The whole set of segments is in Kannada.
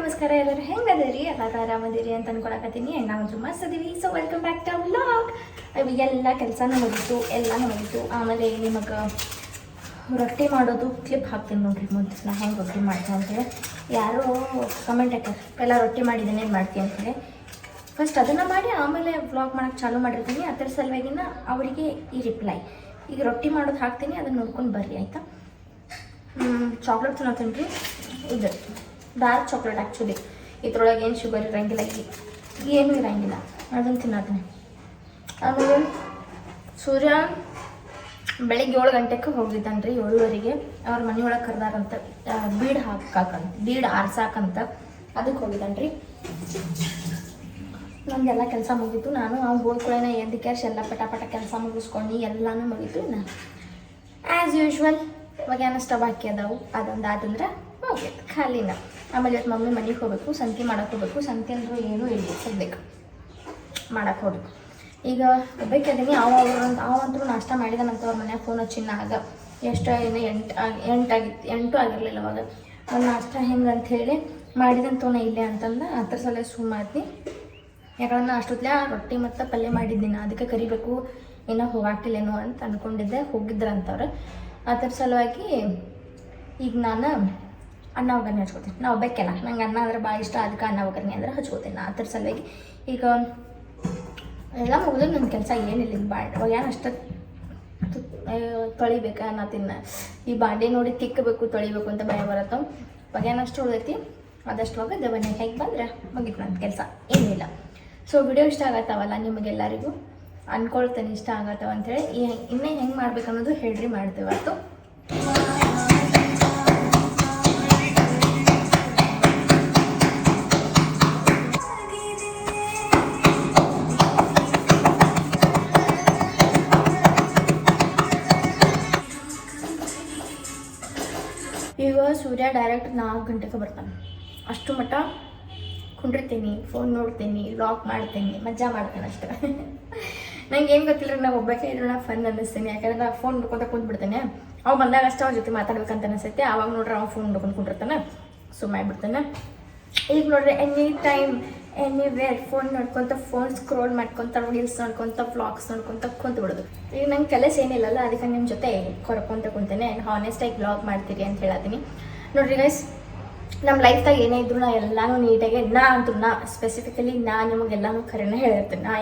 ನಮಸ್ಕಾರ ಎಲ್ಲರೂ ಹೆಂಗದಿರಿ ಎಲ್ಲರೂ ಆರಾಮದಿರಿ ಅಂತ ಅನ್ಕೊಳಕತ್ತೀನಿ ಆ್ಯಂಡ್ ನಾವಂತೂ ಮಸ್ತ್ ಅದೀವಿ. So welcome back to vlog. ಎಲ್ಲ ಕೆಲಸನೂ ಮುಗೀತು, ಎಲ್ಲನೂ ಮುಗೀತು. ಆಮೇಲೆ ನಿಮಗೆ ರೊಟ್ಟಿ ಮಾಡೋದು ಕ್ಲಿಪ್ ಹಾಕ್ತೀನಿ ನೋಡ್ರಿ ಮುಂದೆ ನಾ ಹೆಂಗೆ ರೊಟ್ಟಿ ಮಾಡ್ತೀನಿ ಅಂತೇಳಿ. ಯಾರೋ ಕಮೆಂಟ್ ಹಾಕ್ಯಾರ ಎಲ್ಲ ರೊಟ್ಟಿ ಮಾಡಿದ್ದೀನಿ ಏನು ಮಾಡ್ತೀನಿ ಅಂತೇಳಿ. ಫಸ್ಟ್ ಅದನ್ನು ಮಾಡಿ ಆಮೇಲೆ ವ್ಲಾಗ್ ಮಾಡೋಕ್ಕೆ ಚಾಲೂ ಮಾಡಿರ್ತೀನಿ. ಅದರ ಸಲುವಾಗಿನ ಅವರಿಗೆ ಈ ರಿಪ್ಲೈ. ಈಗ ರೊಟ್ಟಿ ಮಾಡೋದು ಹಾಕ್ತೀನಿ, ಅದನ್ನು ನೋಡ್ಕೊಂಡು ಬರ್ರಿ ಆಯಿತಾ. ಚಾಕ್ಲೇಟ್ ತಿನ್ನತ್ತೀನಿ ರೀ, ಇದು ಡಾರ್ಕ್ ಚಾಕ್ಲೇಟ್ ಆ್ಯಕ್ಚುಲಿ. ಇದ್ರೊಳಗೆ ಏನು ಶುಗರ್ ಇರೋಂಗಿಲ್ಲ, ಏನೂ ಇರೋಂಗಿಲ್ಲ, ಅದನ್ನು ತಿನ್ನತ್ತೀನಿ. ಆಮೇಲೆ ಸೂರ್ಯ ಬೆಳಿಗ್ಗೆ 7 ಗಂಟೆಗೆ ಹೋಗಿದ್ದಾನೆ ರೀ, 7:30ಗೆ ಅವ್ರ ಮನೆಯೊಳಗೆ ಕರೆದಾರಂತ ಬೀಡ್ ಆರ್ಸಾಕಂತ ಅದಕ್ಕೆ ಹೋಗಿದ್ದಾನೆ ರೀ. ನಮ್ದೆಲ್ಲ ಕೆಲಸ ಮುಗೀತು. ನಾನು ಅವ್ನು ಹೋದ್ಕೊಳ್ಳೇನ ಎದ್ದು ಕ್ಯಾಶ್ ಎಲ್ಲ ಪಟ ಕೆಲಸ ಮುಗಿಸ್ಕೊಂಡು ಎಲ್ಲನೂ ಮುಗೀತು. ಆ್ಯಸ್ ಯೂಶ್ವಲ್ ಇವಾಗೇನೋ ಸ್ಟವ್ ಹಾಕಿ ಅದಾವು, ಅದೊಂದು ಆದಂದ್ರೆ ಹೋಗ್ಬೇಕು ಖಾಲಿನ. ಆಮೇಲೆ ಇವತ್ತು ಮಮ್ಮಿ ಮನೆಗೆ ಹೋಗ್ಬೇಕು, ಸಂತೆ ಮಾಡೋಕೆ ಹೋಗ್ಬೇಕು. ಸಂತೆ ಅಂದರೂ ಏನೂ ಇಲ್ಲ, ಸದ್ಯಕ್ಕೆ ಮಾಡೋಕೆ ಹೋಗ್ಬೇಕು. ಈಗ ಹೋಗ್ಬೇಕಿದ್ದೀನಿ. ಅವಂತರೂ ನಾಷ್ಟ ಮಾಡಿದಾನಂತ ಅವ್ರ ಮನ್ಯಾಗ ಫೋನ್ ಹಚ್ಚಿನ ಆಗ ಎಷ್ಟು ಏನು 8 ಆಗಿರಲಿಲ್ಲ ಅವಾಗ. ಒಂದು ನಾಷ್ಟ ಹೆಂಗೆ ಅಂಥೇಳಿ ಮಾಡಿದಂತವನ ಇಲ್ಲೇ ಅಂತಂದು ಅದ್ರ ಸಲ ಸುಮ್ಮಾದ್ನಿ. ಯಾಕಂದ್ರೆ ಅಷ್ಟೊತ್ತಲೇ ರೊಟ್ಟಿ ಮತ್ತು ಪಲ್ಯ ಮಾಡಿದ್ದೀನಿ, ಅದಕ್ಕೆ ಕರಿಬೇಕು, ಇನ್ನೂ ಹೋಗಾಕಿಲ್ಲೇನೋ ಅಂತ ಅಂದ್ಕೊಂಡಿದ್ದೆ. ಹೋಗಿದ್ರಂತವ್ರು. ಅದ್ರ ಸಲುವಾಗಿ ಈಗ ನಾನು ಅನ್ನ ಒಗ್ಗರಣೆ ಹಚ್ಕೋತೀನಿ. ನಾವು ಒಬ್ಬಕ್ಕೆಲ್ಲ ನಂಗೆ ಅನ್ನ ಅಂದ್ರೆ ಭಾಳ ಇಷ್ಟ, ಅದಕ್ಕೆ ಅನ್ನ ಒಗ್ಗರಣೆ ಅಂದ್ರೆ ಹಚ್ಕೋತೀನಿ. ಅದ್ರ ಸಲುವಾಗಿ ಈಗ ಎಲ್ಲ ಮುಗಿದ್ರೆ ನನ್ನ ಕೆಲಸ ಏನಿಲ್ಲ. ಈಗ ಏನು ಅಷ್ಟು ತೊಳಿಬೇಕು ಅನ್ನತ್ತಿನ. ಈ ಬಾಂಡೆ ನೋಡಿ ತಿಕ್ಕಬೇಕು, ತೊಳಿಬೇಕು ಅಂತ ಭಯ ಬರತ್ತವ. ಒಗ್ಯಾನ ಅಷ್ಟು ಉಳಿದೈತಿ, ಅದಷ್ಟು ಒಗದು ಮನೆಗೆ ಹೇಗೆ ಬಂದ್ರೆ ಮುಗಿತು ನನ್ನ ಕೆಲಸ, ಏನಿಲ್ಲ. ಸೊ ವಿಡಿಯೋ ಇಷ್ಟ ಆಗತ್ತವಲ್ಲ ನಿಮಗೆಲ್ಲರಿಗೂ ಅಂದ್ಕೊಳ್ತೇನೆ, ಇಷ್ಟ ಆಗತ್ತವ ಅಂಥೇಳಿ. ಇನ್ನೇ ಹೆಂಗೆ ಮಾಡ್ಬೇಕು ಅನ್ನೋದು ಹೇಳ್ರಿ, ಮಾಡ್ತೇವೆ ಆಯ್ತು. ಈಗ ಸೂರ್ಯ ಡೈರೆಕ್ಟ್ 4 ಗಂಟೆಗೆ ಬರ್ತಾನೆ. ಅಷ್ಟು ಮಟ್ಟ ಕುಂಡಿರ್ತೀನಿ, ಫೋನ್ ನೋಡ್ತೀನಿ, ವ್ಲಾಗ್ ಮಾಡ್ತೀನಿ, ಮಜಾ ಮಾಡ್ತೇನೆ ಅಷ್ಟೇ. ನಂಗೆ ಏನು ಗೊತ್ತಿಲ್ಲ, ನಾವು ಒಬ್ಬಕ್ಕೆ ಇದ್ರೂ ಫನ್ ಅನ್ನಿಸ್ತೀನಿ. ಯಾಕಂದ್ರೆ ನಾನು ಫೋನ್ ನೋಡ್ಕೊತ ಕುಂತ್ಬಿಡ್ತೇನೆ. ಅವ್ ಬಂದಾಗ ಅಷ್ಟೇ ಅವ್ನ ಜೊತೆ ಮಾತಾಡ್ಬೇಕಂತ ಅನಿಸ್ತೈತೆ. ಆವಾಗ ನೋಡ್ರಿ ಅವ್ನು ಫೋನ್ ನೋಡ್ಕೊಂಡು ಕುಂಡಿರ್ತಾನೆ, ಸುಮ್ಮಾಗ್ಬಿಡ್ತಾನೆ. ಈಗ ನೋಡ್ರಿ ಎನಿ ಟೈಮ್ ಎನಿವೇರ್ ಫೋನ್ ನೋಡ್ಕೊತ, ಫೋನ್ ಸ್ಕ್ರೋಲ್ ಮಾಡ್ಕೊತ, ರೀಲ್ಸ್ ನೋಡ್ಕೊತ, ವ್ಲಾಗ್ಸ್ ನೋಡ್ಕೊತ ಕುಂತ್ಬಿಡೋದು. ಈಗ ನಂಗೆ ಕೆಲಸ ಏನಿಲ್ಲಲ್ಲ, ಅದಕ್ಕೆ ನಿಮ್ಮ ಜೊತೆ ಕೊರಕೊಂತ ಕುಂತೇನೆ. ಹಾನೆಸ್ಟಾಗಿ ವ್ಲಾಗ್ ಮಾಡ್ತೀರಿ ಅಂತ ಹೇಳತ್ತೀನಿ. ನೋಡ್ರಿ ಗೈಸ್, ನಮ್ಮ ಲೈಫ್ದಾಗ ಏನೇ ಇದ್ರು ನಾ ಎಲ್ಲನೂ ನೀಟಾಗಿ ಸ್ಪೆಸಿಫಿಕಲಿ ನಿಮಗೆಲ್ಲನೂ ಖರೇನೇ ಹೇಳಿರ್ತೀನಿ. ನಾ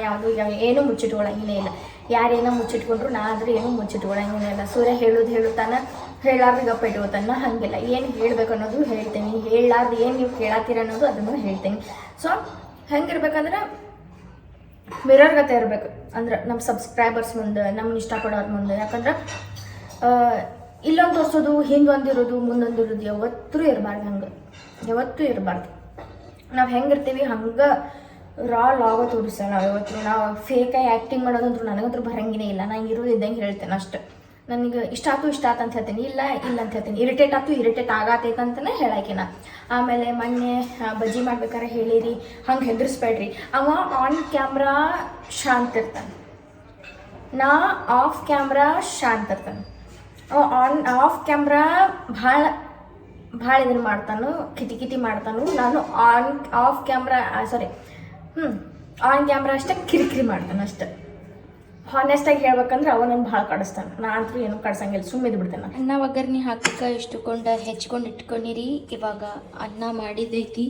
ಏನೂ ಮುಚ್ಚಿಟ್ಕೊಳ್ಳಂಗೇ ಇಲ್ಲ. ಯಾರೇನೋ ಮುಚ್ಚಿಟ್ಕೊಂಡ್ರು ನಾ ಆದರೆ ಏನೂ ಮುಚ್ಚಿಟ್ಕೊಳ್ಳಂಗೇ ಇಲ್ಲ. ಸೂರ್ಯ ಹೇಳುತ್ತಾನೆ, ಹೇಳಾರ್ದು ಗಪ್ಪ ಇಟ್ಕೋತಾನ, ಹಾಗೆಲ್ಲ ಏನು ಹೇಳಬೇಕು ಅನ್ನೋದು ಹೇಳ್ತೀನಿ, ಹೇಳಾರ್ದು ಏನು ನೀವು ಕೇಳತ್ತೀರ ಅನ್ನೋದು ಅದನ್ನು ಹೇಳ್ತೀನಿ. ಸೊ ಹೆಂಗಿರ್ಬೇಕಂದ್ರೆ ಮಿರರ್ ಗತೆ ಇರಬೇಕು. ಅಂದ್ರೆ ನಮ್ಮ ಸಬ್ಸ್ಕ್ರೈಬರ್ಸ್ ಮುಂದೆ, ನಮ್ಮನ್ನ ಇಷ್ಟಪಡೋರ ಮುಂದೆ. ಯಾಕಂದ್ರೆ ಇಲ್ಲೊಂದು ತೋರಿಸೋದು, ಹಿಂದೊಂದಿರೋದು, ಮುಂದೊಂದಿರೋದು ಯಾವತ್ತೂ ಇರಬಾರ್ದು. ಯಾವತ್ತೂ ಇರಬಾರ್ದು. ನಾವು ಹೆಂಗಿರ್ತೀವಿ ಹಂಗೆ ಲಾಗ ತೋರಿಸ್ತೇವೆ ನಾವು ಯಾವತ್ತೂ. ನಾವು ಫೇಕಾಗಿ ಆ್ಯಕ್ಟಿಂಗ್ ಮಾಡೋದಂದ್ರೂ ನನಗಂತೂ ಬರಂಗಿನೇ ಇಲ್ಲ. ನಾನು ಇರೋದು ಇದ್ದಂಗೆ ಹೇಳ್ತೇನೆ ಅಷ್ಟೆ. ನನಗೆ ಇಷ್ಟ ಆತು ಅಂತ ಹೇಳ್ತೀನಿ, ಇಲ್ಲ ಅಂತ ಹೇಳ್ತೀನಿ. ಇರಿಟೇಟ್ ಆಗತ್ತೈತೆ ಅಂತಲೇ ಹೇಳಾಕಿನ. ಆಮೇಲೆ ಮೊನ್ನೆ ಬಜ್ಜಿ ಮಾಡ್ಬೇಕಾದ್ರೆ ಹೇಳಿರಿ, ಹಂಗೆ ಹೆದರ್ಸ್ಬೇಡ್ರಿ. ಅವ ಆನ್ ಕ್ಯಾಮ್ರಾ ಶಾಂತ ಇರ್ತಾನೆ, ನಾ ಆಫ್ ಕ್ಯಾಮ್ರಾ ಶಾಂತ ಇರ್ತಾನೆ. ಆಫ್ ಕ್ಯಾಮ್ರಾ ಭಾಳ ಇದನ್ನು ಮಾಡ್ತಾನು, ಕಿಟಿ ಮಾಡ್ತಾನು. ನಾನು ಆಫ್ ಕ್ಯಾಮ್ರಾ ಆನ್ ಕ್ಯಾಮ್ರಾ ಅಷ್ಟೇ ಕಿರಿಕಿರಿ ಮಾಡ್ತಾನೆ ಅಷ್ಟೆ. ಹಾನೆಸ್ಟಾಗಿ ಹೇಳ್ಬೇಕಂದ್ರೆ ಅವ ನನ್ನ ಭಾಳ ಕಾಡಿಸ್ತಾನೆ. ನಾ ಅಂತೂ ಏನೂ ಕಾಡ್ಸಂಗಿಲ್ಲ, ಸುಮ್ಮಿದ್ದು ಬಿಡ್ತೇನೆ. ಅನ್ನ ಒಗ್ಗರಣೆ ಹಾಕಕ್ಕೆ ಹೆಚ್ಕೊಂಡು ಇಟ್ಕೊಂಡಿರಿ. ಇವಾಗ ಅನ್ನ ಮಾಡಿದೈತಿ,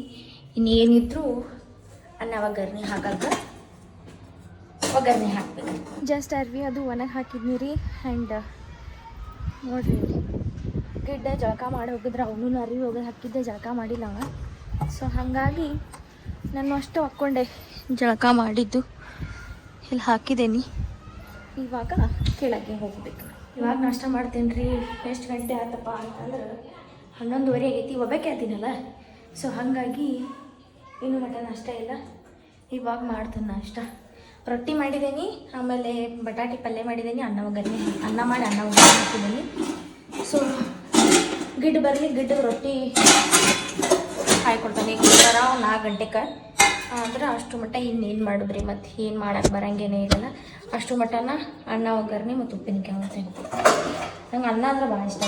ಇನ್ನೇನಿದ್ರು ಅನ್ನ ಒಗ್ಗರಣೆ ಹಾಕಕ್ಕೆ ಒಗ್ಗರಣೆ ಹಾಕ್ಬೇಕು. ಜಸ್ಟ್ ಅರ್ವಿ ಅದು ಒಣಗಿ ಹಾಕಿದ್ನಿ ರೀ. ಆ್ಯಂಡ್ ನೋಡ್ರಿ, ಗಿಡ್ಡ ಜಳಕ ಮಾಡಿ ಹೋಗಿದ್ರೆ ಅವನು ಅರಿವಿ ಹೋಗೋದು ಹಾಕಿದ್ದೆ, ಜಳಕ ಮಾಡಿಲ್ಲ ಅವ. ಸೊ ಹಾಗಾಗಿ ನಾನು ಅಷ್ಟು ಹಾಕ್ಕೊಂಡೆ ಜಳಕ ಮಾಡಿದ್ದು ಇಲ್ಲಿ ಹಾಕಿದ್ದೇನೆ. ಇವಾಗ ಕೆಳಗೆ ಹೋಗ್ಬೇಕು. ಇವಾಗ ನಾಷ್ಟ ಮಾಡ್ತೇನೆ ರೀ. ಎಷ್ಟು ಗಂಟೆ ಆಯ್ತಪ್ಪ ಅಂತಂದ್ರೆ 11:30 ಆಗೈತಿ. ಒಬ್ಬಕ್ಕೆ ಆತೀನಲ್ಲ, ಸೊ ಹಾಗಾಗಿ ಇನ್ನೂ ಮಟ್ಟ ನಾಷ್ಟ ಇಲ್ಲ. ಇವಾಗ ಮಾಡ್ತೇನೆ ನಾಷ್ಟ. ರೊಟ್ಟಿ ಮಾಡಿದ್ದೀನಿ, ಆಮೇಲೆ ಬಟಾಟೆ ಪಲ್ಯ ಮಾಡಿದ್ದೀನಿ, ಅನ್ನ ಮಾಡಿ ಅನ್ನ ಒಗ್ಗರಣೆ ಹಾಕಿದ್ದೀನಿ. ಸೊ ಗಿಡ್ಡ ಬರಲಿ, ಗಿಡ್ಡ ರೊಟ್ಟಿ ಹಾಯ್ಕೊಡ್ತಾನೆ. ಈಗ 4 ಗಂಟೆಗೆ ಆದ್ರೆ ಅಷ್ಟು ಮಟ್ಟ ಇನ್ನೇನು ಮಾಡಿದ್ರಿ, ಮತ್ತು ಏನು ಮಾಡೋಕ್ಕೆ ಬರೋಂಗೇನೇ ಇರಲ್ಲ. ಅಷ್ಟು ಮಟ್ಟನ ಅನ್ನ ಒಗ್ಗರಣೆ ಮತ್ತು ಉಪ್ಪಿನಕಾಯಿ ಮಾಡ್ತೇನೆ. ನಂಗೆ ಅನ್ನ ಅಂದ್ರೆ ಭಾಳ ಇಷ್ಟ.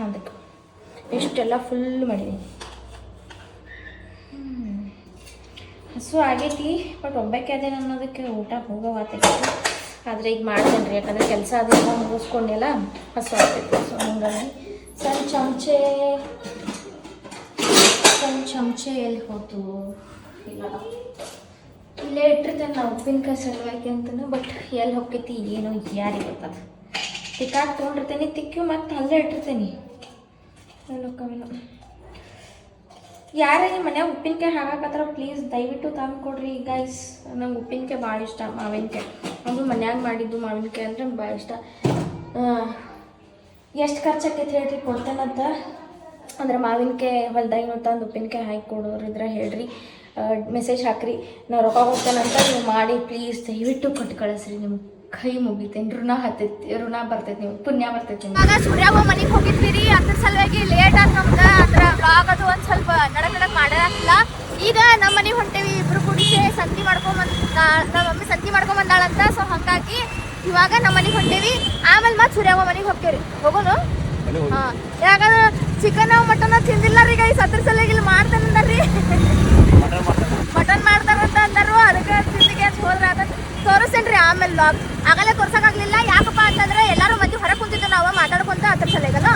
ಅದಕ್ಕೆ ಎಷ್ಟೆಲ್ಲ ಫುಲ್ ಮಾಡಿದ್ದೀನಿ. ಹಸು ಆಗೈತಿ ಬಟ್ ಒಬ್ಬಕ್ಕೆ ಅದೇನು ಅನ್ನೋದಕ್ಕೆ ಊಟ ಹೋಗೋವಾತೈತಿ. ಆದರೆ ಈಗ ಮಾಡ್ತೇನೆ ರೀ, ಯಾಕಂದರೆ ಕೆಲಸ ಅದೆಲ್ಲ ಮುಗಿಸ್ಕೊಂಡೆಲ್ಲ ಹಸು ಆಗ್ತೈತಿ. ಸೊ ಹಂಗಾಗಿ ಸಣ್ಣ ಚಮಚೆ ಎಲ್ಲಿ ಹೋತು ಇಲ್ಲ ಇಲ್ಲೇ ಇಟ್ಟಿರ್ತೇನೆ ನಾವು ಉಪ್ಪಿನಕಾಯಿ ಸಲುವಾಗಿ ಅಂತಲೂ. ಬಟ್ ಎಲ್ಲಿ ಹೋಗ್ತೈತಿ ಏನೋ ಯಾರಿಗೆ ಗೊತ್ತದ. ತಿಕ್ಕಾಗಿ ತೊಗೊಂಡಿರ್ತೇನೆ, ತಿಕ್ಕಿ ಮತ್ತು ಅಲ್ಲೇ ಇಟ್ಟಿರ್ತೇನೆ. ಎಲ್ಲಿ ಹೋಗ್ಕವೇನೋ. ಯಾರೇ ನಿಮ್ಮ ಮನ್ಯಾಗ ಉಪ್ಪಿನಕಾಯಿ ಹಾಕತ್ತಾರ ಪ್ಲೀಸ್ ದಯವಿಟ್ಟು ತಂದು ಕೊಡ್ರಿ ಗೈಸ್. ನಂಗೆ ಉಪ್ಪಿನಕಾಯಿ ಭಾಳ ಇಷ್ಟ, ಮಾವಿನಕಾಯಿ. ಅದು ಮನ್ಯಾಗ ಮಾಡಿದ್ದು ಮಾವಿನಕಾಯಿ ಅಂದರೆ ಭಾಳ ಇಷ್ಟ. ಎಷ್ಟು ಖರ್ಚಾಕೈತಿ ಹೇಳ್ರಿ, ಕೊಡ್ತೇನಂತ. ಅಂದ್ರೆ ಮಾವಿನಕಾಯಿ ಹೊಲ್ದಾಗಿನೂ ತಂದು ಉಪ್ಪಿನಕಾಯಿ ಹಾಕಿ ಕೊಡೋರಿದ್ರೆ ಹೇಳ್ರಿ, ಮೆಸೇಜ್ ಹಾಕ್ರಿ. ನಾವು ರೊಕ್ಕ ಹೋಗ್ತೇನಂತ ನೀವು ಮಾಡಿ ಪ್ಲೀಸ್ ದಯವಿಟ್ಟು ಕೊಟ್ಟು ಕಳಿಸ್ರಿ. ನಿಮ್ಗೆ ಕೈ ಮುಗಿತೇನೆ, ಋಣ ಬರ್ತೈತಿ, ನೀವು ಪುಣ್ಯ ಬರ್ತೈತಿ. ಇವಾಗ ಸೂರ್ಯಾವ ಮನೆಗೆ ಹೋಗಿದ್ವಿ ರೀ, ಅದ್ರ ಸಲುವಾಗಿ ಲೇಟ್ ಆಗಿ ನಮ್ಗೆ ಅದ್ರ ಬ್ಲಾಗ್ ಅದು ಒಂದು ಸ್ವಲ್ಪ ನಡಕ್ ಮಾಡೋದಿಲ್ಲ. ಈಗ ನಮ್ಮ ಮನೆಗೆ ಹೊಂಟೇವಿ ಇಬ್ರು ಕುಡಿಸಿ ಸಂತಿ ನಮ್ಮ ಮಮ್ಮಿ ಸಂತಿ ಮಾಡ್ಕೊಂಬಂದಾಳಂತ. ಸೊ ಹಾಗಾಗಿ ಇವಾಗ ನಮ್ಮ ಮನೆಗೆ ಹೊಂಟೇವಿ. ಆಮೇಲೆ ಮತ್ತೆ ಸೂರ್ಯಾವ ಮನೆಗೆ ಹೋಗ್ತೇವ್ರಿ. ಹೋಗೋನು? ಹಾಂ, ಯಾಕಂದ್ರೆ ಚಿಕನ್ ಮಟನ್ ತಿಂದಿಲ್ಲ ರೀ ಗೈಸ್, ಅದ್ರ ಸಲುವಾಗಿ ಇಲ್ಲಿ ಮಾಡ್ತಾನಂದ್ರಿ. ಮಟನ್ ಮಾಡ್ತಾರಂತ ಅಂದರು, ಅದಕ್ಕೆ ತಿಂದಿಗೆ ಹೋದ್ರೆ ಅದಕ್ಕೆ ತೋರಿಸ್ತೇನ್ರಿ ಆಮೇಲೆ ಲಾಗ್. ಆಗಲೇ ತೋರ್ಸೋಕ್ಕಾಗಲಿಲ್ಲ, ಯಾಕಪ್ಪ ಅಂತಂದ್ರೆ ಎಲ್ಲರೂ ಮಂದಿ ಹೊರಗೆ ಕುಂತಿದ್ದು ನಾವು ಮಾತಾಡ್ಕೊಂತ ಅದ್ರ ಸಲುವಾಗಲ್ಲ.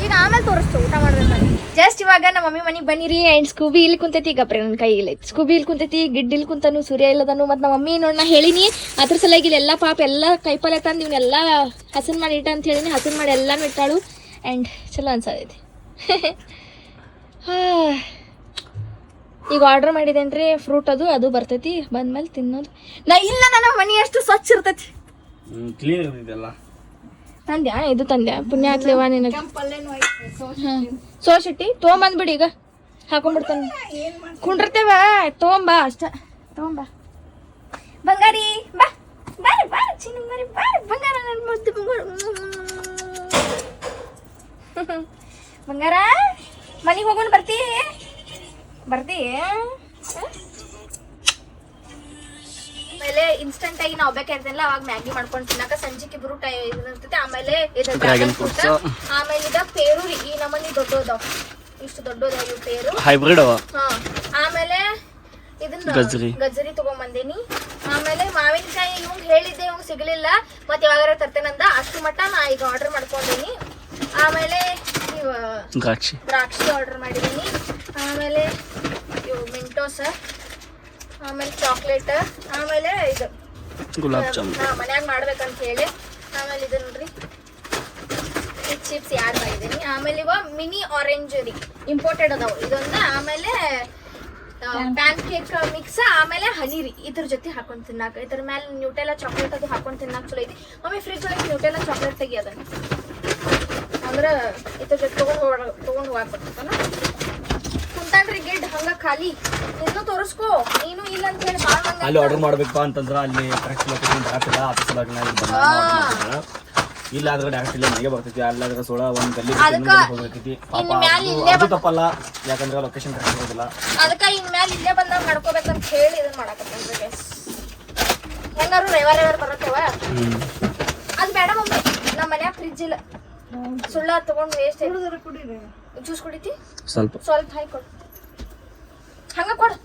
ಈಗ ಆಮೇಲೆ ತೋರಿಸ್ತು ಊಟ ಮಾಡ್ಬೇಕು. ಜಸ್ಟ್ ಇವಾಗ ನಮ್ಮ ಮಮ್ಮಿ ಮನೆಗೆ ಬನ್ನಿರಿ. ಆ್ಯಂಡ್ ಸ್ಕೂಬಿ ಇಲ್ಲಿ ಕುಂತೈತಿ, ಗಪ್ರೆ ನನ್ನ ಕೈ ಇಲ್ಲ. ಸ್ಕೂಬಿ ಇಲ್ಲಿ ಕುಂತೈತಿ, ಗಿಡ್ ಇಲ್ಲಿ ಕುಂತಾನು, ಸೂರ್ಯ ಇಲ್ಲದನು. ಮತ್ತು ನಮ್ಮ ಮಮ್ಮಿ ನೋಡಿ ನಾ ಹೇಳಿನಿ ಅದ್ರ ಸಲುವಾಗಿ ಎಲ್ಲ ಪಾಪ ಎಲ್ಲ ಕೈಪಲ್ಲೆ ತಂದು ಇವನ್ನೆಲ್ಲ ಹಸನ್ ಮಾಡಿ ಇಟ್ಟ ಅಂತ ಹೇಳಿನಿ. ಹಸನ್ ಮಾಡಿ ಎಲ್ಲಾನು ಇಟ್ಟಾಳು. ಆ್ಯಂಡ್ ಚಲೋ ಅನ್ಸತೈತಿ. ಈಗ ಆರ್ಡರ್ ಮಾಡಿದೇನ್ರಿ ಫ್ರೂಟ್, ಅದು ಬರ್ತೈತಿ. ಬಂದ್ಮೇಲೆ ತಿನ್ನೋದು. ನನ್ನ ಮನೆ ಎಷ್ಟು ಸ್ವಚ್ಛ ಇರ್ತೈತಿ. ತಂದ್ಯಾ? ಇದು ತಂದ್ಯಾ? ಪುಣ್ಯ ಹಾಕ್ಲಿವ ನಿನಗೆ. ಸೋಸಿಟ್ಟಿ ತೊಗೊಂಬಂದ್ಬಿಡಿ, ಈಗ ಹಾಕೊಂಡ್ಬಿಡ್ತಾನೆ. ಕುಂಡಿರ್ತೇವ, ತೊಗೊಂಬ ಅಷ್ಟ. ತೊಗೊಂಬ ಬಂಗಾರಿ, ಬಾ ಬಾರಿ ಬಾರಿ ಚಿನ್ನ ಬಾರಿ ಬಾರಿ ಬಂಗಾರ. ನನ್ನ ಮುದ್ದು ಬಂಗಾರ, ಮನೆಗೆ ಹೋಗೋಣ. ಬರ್ತಿ? ಆಮೇಲೆ ಇನ್ಸ್ಟಂಟ್ ಆಗಿ ನಾವು ಬೇಕಾಗಿರ್ತಿಲ್ಲ, ಅವಾಗ ಮ್ಯಾಗಿ ಮಾಡ್ಕೊಂಡು ತಿನ್ನಕ ಸಂಜೆಗೆ ಇಬ್ರು ಇರ್ತೈತಿ. ಆಮೇಲೆ ಆಮೇಲೆ ಇದ ಪೇರು ರೀ, ಈ ನಮ್ಮನಿ ದೊಡ್ಡದಾವ, ಇಷ್ಟು ದೊಡ್ಡದಾವ ಇವು ಪೇರು ಹೈಬ್ರಿಡ್. ಹಾ, ಆಮೇಲೆ ಇದನ್ನ ಗಜ್ಜರಿ ತಗೊಂಬಂದೇನಿ. ಆಮೇಲೆ ಮಾವಿನಕಾಯಿ ಇವಂಗ್ ಹೇಳಿದ್ದೆ, ಇವಂಗ್ ಸಿಗ್ಲಿಲ್ಲ. ಮತ್ತೆ ಯಾವಾಗಾರ ತರ್ತೇನಂದ, ಅಷ್ಟು ಮಟ್ಟ ನಾ ಈಗ ಆರ್ಡರ್ ಮಾಡ್ಕೊಂಡೀನಿ. ಆಮೇಲೆ ದ್ರಾಕ್ಷಿ ಆರ್ಡರ್ ಮಾಡಿದೀನಿ. ಆಮೇಲೆ ಇವು ಮಿಂಟೋಸ್, ಆಮೇಲೆ ಚಾಕ್ಲೇಟ್, ಆಮೇಲೆ ಇದು ಗುಲಾಬ್ ಜಾಮೂನ್ ಮನ್ಯಾಗ ಮಾಡ್ಬೇಕಂತ ಹೇಳಿ. ಆಮೇಲೆ ಇದು ನೋಡ್ರಿ ಚಿಪ್ಸ್ ಯಾಡ್ ಮಾಡಿದೀನಿ. ಆಮೇಲೆ ಇವ ಮಿನಿ ಆರೆಂಜ್ ರೀ, ಇಂಪೋರ್ಟೆಡ್ ಅದಾವ ಇದೊಂದು. ಆಮೇಲೆ ಪ್ಯಾನ್ ಕೇಕ್ ಮಿಕ್ಸ್, ಆಮೇಲೆ ಹನಿ ರೀ, ಇದ್ರ ಜೊತೆ ಹಾಕೊಂಡು ತಿನ್ನಾಕ. ಇದ್ರ ಮೇಲೆ ನ್ಯೂಟೆಲ್ಲ ಚಾಕ್ಲೇಟ್ ಅದು ಹಾಕೊಂಡು ತಿನ್ನಾಕ ಚಲೋ ಐತಿ. ಮಮ್ಮಿ ಫ್ರಿಜ್ ಒಳಗೆ ನ್ಯೂಟೆಲ್ಲ ಚಾಕ್ಲೇಟ್ ತೆಗಿಯೋದ ಅಂದ್ರೆ ಇದ್ರ ಜೊತೆ ತೊಗೊಂಡು ಹೋಗಾಕ್ ಬರ್ತೈತಲ್ಲ. ಕುಂತಾನ್ರಿ ಗಿಡ್ ಹಂಗ ಖಾಲಿ. ಇನ್ನೂ ತೋರಿಸ್ಕೋ, ನೀನು ಇಲ್ಲ ಅಂತ ಹೇಳಿ ಭಾಳ ಅಲ್ಲಿ ಆರ್ಡರ್ ಮಾಡ್ಬೇಕು ಅಂತಂದ್ರೆ ಅಲ್ಲಿ ಕರೆಕ್ಟ್ ಲೊಕೇಶನ್ ಹಾಕಿಲ್ಲ. ಇಲ್ಲ ಆದ್ರೆ ಡೈರೆಕ್ಟ್ ಇಲ್ಲೇ ಮನೆಗೆ ಬರ್ತೈತಿ. ಅಲ್ಲಾದ್ರೆ ಸೋಳ ಒಂದು ಗಲ್ಲಿ ಹೋಗ್ತೈತಿ. ಅದು ತಪ್ಪಲ್ಲ, ಯಾಕಂದ್ರೆ ಲೊಕೇಶನ್ ಕರೆಕ್ಟ್ ಇರೋದಿಲ್ಲ. ಅದಕ್ಕೆ ಇನ್ಮ್ಯಾಲ ಇಲ್ಲೇ ಬಂದಾಗ ಮಾಡ್ಕೋಬೇಕಂತ ಹೇಳಿ ಇದನ್ನ ಮಾಡಕತ್ತೇನ್ರಿ ಗೈಸ್. ಹೆಂಗಾರು ರವಿವಾರ ಬರತ್ತವ. ಅದು ಬೇಡ ಮಮ್ಮಿ, ನಮ್ಮ ಮನ್ಯಾಗ ಫ್ರಿಜ್ ಇಲ್ಲ. ಸುಳ್ಳ ತಗೊಂಡು ವೇಸ್ಟ್. ಜ್ಯೂಸ್ ಕುಡಿತಿ? ಸ್ವಲ್ಪ ಹಾಕಿ ಕೊಡು. ಹಂಗ ಕೊಡು.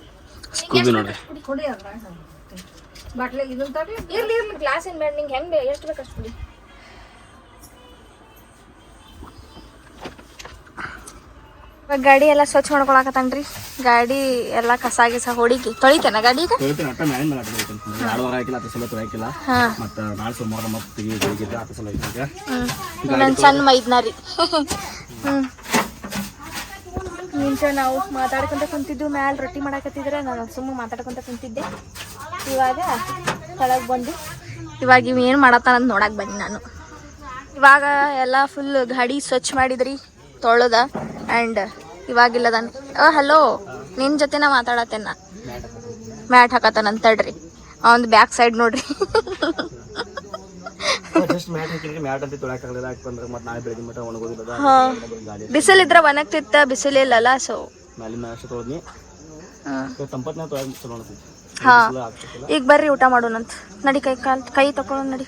ಬಾಟ್ಲಿ ಇದನ್ನ ತಗೊಳ್ಳಿ. ಇರ್ಲಿ ಗ್ಲಾಸ್ ಏನ್ ಬೇಡ, ನಿಂಗೆ ಹೆಂಗೆ ಎಷ್ಟು ಬೇಕು ಅಷ್ಟು ಕುಡಿ. ಗಾಡಿ ಎಲ್ಲ ಸ್ವಚ್ಛ ಮಾಡ್ಕೊಳಕತ್ತಾನ್ರಿ. ಗಾಡಿ ಎಲ್ಲ ಕಸ ಗಿಸ ಹೊಡಿಕಿ ತೊಳಿತೇನ ಗಾಡಿ ಈಗ? ನನ್ ಸಣ್ಣ ಮೈದ್ನಾರಿ. ಮುಂಚೆ ನಾವು ಮಾತಾಡ್ಕೊಂತ ಕುಂತಿದ್ದು, ಮ್ಯಾಲ ರೊಟ್ಟಿ ಮಾಡಾಕತ್ತಿದ್ರೆ ನಾನು ಸುಮ್ಮನೆ ಮಾತಾಡ್ಕೊಂತ ಕುಂತಿದ್ದೆ. ಇವಾಗ ಕೆಳಗೆ ಬಂದು ಇವಾಗ ಇವ್ ಏನು ಮಾಡತ್ತಾನಂತ ನೋಡಕ್ ಬನ್ನಿ ನಾನು. ಇವಾಗ ಎಲ್ಲ ಫುಲ್ ಗಾಡಿ ಸ್ವಚ್ಛ ಮಾಡಿದ್ರಿ, ತೊಳೆದ. ಆ್ಯಂಡ್ ಇವಾಗಿಲ್ಲದಾನ. ಹಲೋ, ನಿನ್ನ ಜೊತೆ ನಾ ಮಾತಾಡತ್ತೇನ. ಮ್ಯಾಟ್ ಹಾಕತ್ತಾನಂತ ತಡ್ರಿ, ಅವನ್ ಬ್ಯಾಕ್ ಸೈಡ್ ನೋಡ್ರಿ. ಬಿಸಿಲಿದ್ರ ಒಣಗ್ತಿತ್ತ, ಬಿಸಿಲಿಲ್ಲಲ್ಲ. ಸೊ ಹಾ, ಈಗ ಬರ್ರಿ ಊಟ ಮಾಡೋಣಂತ. ನಡಿ, ಕೈ ತಕೊಳ್ಳೋಣ ನಡಿ.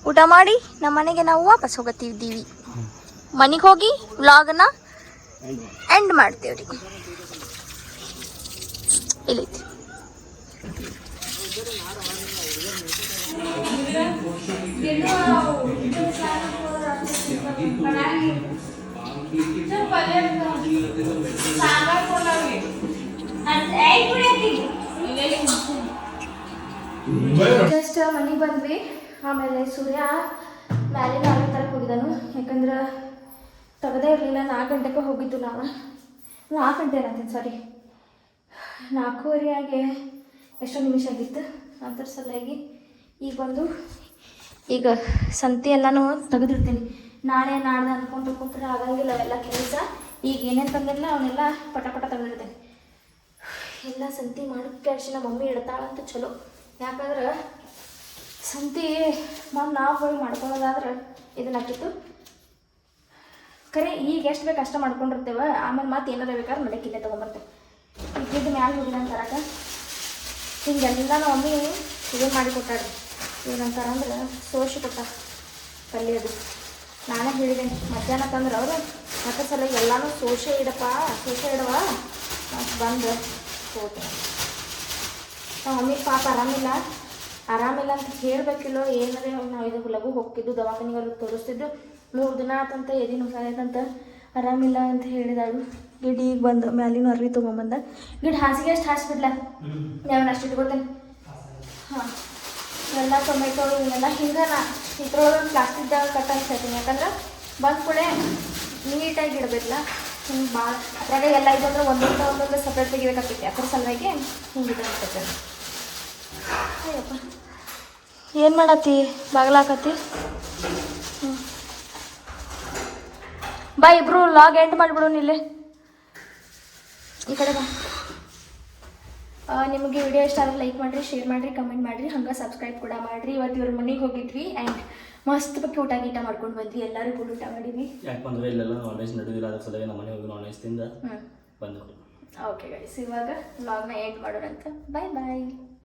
ಊಟ ಮಾಡಿ ನಮ್ಮ ಮನೆಗೆ ನಾವು ವಾಪಸ್ ಹೋಗತ್ತಿದ್ದೀವಿ. ಮನೆಗೆ ಹೋಗಿ ವ್ಲಾಗ್ನ ಎಂಡ್ ಮಾಡ್ತೇವ್ರಿ. ಇಲ್ಲೈತಿ. ಜಸ್ಟ್ ಮನೆಗೆ ಬಂದ್ವಿ. ಆಮೇಲೆ ಸೂರ್ಯ ಮ್ಯಾಲಿನ ಆಗಿ ತರಕ್ಕೆ ಹೋಗಿದ್ದಾನು. ಯಾಕಂದ್ರೆ ತೆಗೆದೇ ಇರಲಿಲ್ಲ. 4 ಗಂಟೆಗೆ ಹೋಗಿದ್ದು ನಾವು. 4 ಗಂಟೆ ಇರತ್ತೀನಿ, ಸಾರಿ 4:15 ಆಗಿ ಎಷ್ಟೋ ನಿಮಿಷ ಆಗಿತ್ತು. ಅದ್ರ ಸಲುವಾಗಿ ಈಗ ಬಂದು ಈಗ ಸಂತೆ ಎಲ್ಲನೂ ತೆಗೆದಿರ್ತೀನಿ. ನಾಳೆ ನಾಡ್ದು ಅಂದ್ಕೊಂಡು ಕೂತ್ರೆ ಆಗಂಗಿಲ್ಲ ಅವೆಲ್ಲ ಕೆಲಸ. ಈಗ ಏನೇನು ತಂದಿರಲ್ಲ ಅವನ್ನೆಲ್ಲ ಪಟ ಪಟ ತೆಗೆದಿರ್ತೇನೆ. ಎಲ್ಲ ಸಂತೆ ಮಾಡೋಕ್ಕೆ ಕೆಲಸ ನಮ್ಮ ಮಮ್ಮಿ ಇಡ್ತಾಳಂತ ಚಲೋ. ಯಾಕಂದ್ರೆ ಸಂತೆ ನಾವು ಹೋಗಿ ಮಾಡ್ಕೊಳ್ಳೋದಾದ್ರೆ ಇದನ್ನಾಕಿತ್ತು ಖರೆ. ಈಗ ಎಷ್ಟು ಬೇಕು ಅಷ್ಟು ಮಾಡ್ಕೊಂಡಿರ್ತೇವೆ. ಆಮೇಲೆ ಮತ್ತೆ ಏನಾರ ಬೇಕಾದ್ರೆ ಮಡಕಿಲ್ಲೇ ತೊಗೊಂಬರ್ತೇವೆ. ಇದ್ದಿದ್ದು ಮ್ಯಾಲೆ ಹೋಗಿಲ್ಲ ಅಂತಾರಕ ಹಿಂಗೆಲ್ಲ ನಮ್ಮ ಮಮ್ಮಿ ಇದನ್ನು ಮಾಡಿ ಕೊಟ್ಟಾಡ್ರಿ. ಏನಂತಾರ ಅಂದ್ರೆ ಸೋಸಿ ಕೊಟ್ಟ ಕಲಿಯೋದು. ನಾನೇ ಹೇಳಿದೆ ಮಧ್ಯಾಹ್ನ ತಂದ್ರೆ ಅವರು ಮತ್ತೆ ಸಲ ಎಲ್ಲನೂ ಸೋಸೆ ಇಡಪ್ಪ ಸೋಸೆ ಇಡವ ಮತ್ತು ಬಂದು ಹೋದೆ. ನಮ್ಮ ಮಮ್ಮಿ ಪಾಪ ಆರಾಮಿಲ್ಲ ಅಂತ ಹೇಳಬೇಕಿಲ್ಲೋ ಏನಾರೇ ನಾವು ಇದು ಲಘು ಹೋಗ್ತಿದ್ದು ದವಾಖಾನೆಗೆ ತೋರಿಸ್ತಿದ್ದು. 3 ದಿನ ಆತಂತ ಎದಿ ನುಸಾಯತಂತ ಆರಾಮಿಲ್ಲ ಅಂತ ಹೇಳಿದಾಳು. ಗಿಡ ಈಗ ಬಂದು ಮ್ಯಾಲಿನ ಅರ್ವಿ ತೊಗೊಂಬಂದ. ಗಿಡ ಹಾಸಿಗೆ ಅಷ್ಟು ಹಾಸಿಬಿಡ್ಲ ನಾನು ಅಷ್ಟು ಇಟ್ಕೊತೇನೆ. ಹಾಂ ಎಲ್ಲ ಟೊಮೆಟೊ ಇವನ್ನೆಲ್ಲ ಹಿಂಗೆ ಇದ್ರೊಳಗೆ ಪ್ಲಾಸ್ಟಿಕ್ದಾಗ ಕಟ್ ಅಂತ ಹೇಳ್ತೀನಿ. ಯಾಕಂದ್ರೆ ಬಂದ ಕೂಡ ನೀಟಾಗಿ ಇಡಬೇಕಲ್ಲ. ಹಿಂಗೆ ಭಾಳ ಅದ್ರಾಗ ಎಲ್ಲ ಇದಂದ್ರೆ ಒಂದೊಂದು ಸಪ್ರೇಟ್ ತೆಗಿಬೇಕಾಗ್ತೈತಿ. ಅದ್ರ ಸಲುವಾಗಿ ಹಿಂಗೆ ಅನ್ಸುತ್ತೆ. ಅಯ್ಯಪ್ಪ ಏನು ಮಾಡತ್ತಿ ಬಾಗ್ಲಾಕತ್ತಿ? ಹ್ಞೂ ಬಾ ಇಬ್ರು ಲಾಗ್ ಎಂಡ್ ಮಾಡಿಬಿಡು ಇಲ್ಲೇ ಈ ಕಡೆ ಬಾ. ನಿಮಗೆ ವಿಡಿಯೋ ಇಷ್ಟ ಆದರೆ ಲೈಕ್ ಮಾಡಿರಿ, ಶೇರ್ ಮಾಡಿರಿ, ಕಮೆಂಟ್ ಮಾಡಿರಿ, ಹಂಗೆ ಸಬ್ಸ್ಕ್ರೈಬ್ ಕೂಡ ಮಾಡಿರಿ. ಇವತ್ತು ಇವ್ರ ಮನೆಗೆ ಹೋಗಿದ್ವಿ ಆ್ಯಂಡ್ ಮಸ್ತ್ ಬಗ್ಗೆ ಊಟ ಮಾಡ್ಕೊಂಡು ಬಂದ್ವಿ. ಎಲ್ಲರೂ ಕೂಡ ಊಟ ಮಾಡಿದ್ವಿ. ಯಾಕಂದ್ರೆ ಇಲ್ಲೆಲ್ಲ ನಾನ್ ವೆಜ್ ನಡೆದಿಲ್ಲ, ಅದ್ರ ಸಲುವಾಗಿ ನಮ್ಮ ಮನೆಗೆ ಹೋಗಿ ನಾನ್ ವೆಜ್ ತಿಂದ ಬಂದು. ಓಕೆ ಗೈಸ್, ಇವಾಗ ವ್ಲಾಗ್ನ ಎಂಡ್ ಮಾಡೋಣ ಅಂತ. ಬಾಯ್ ಬಾಯ್.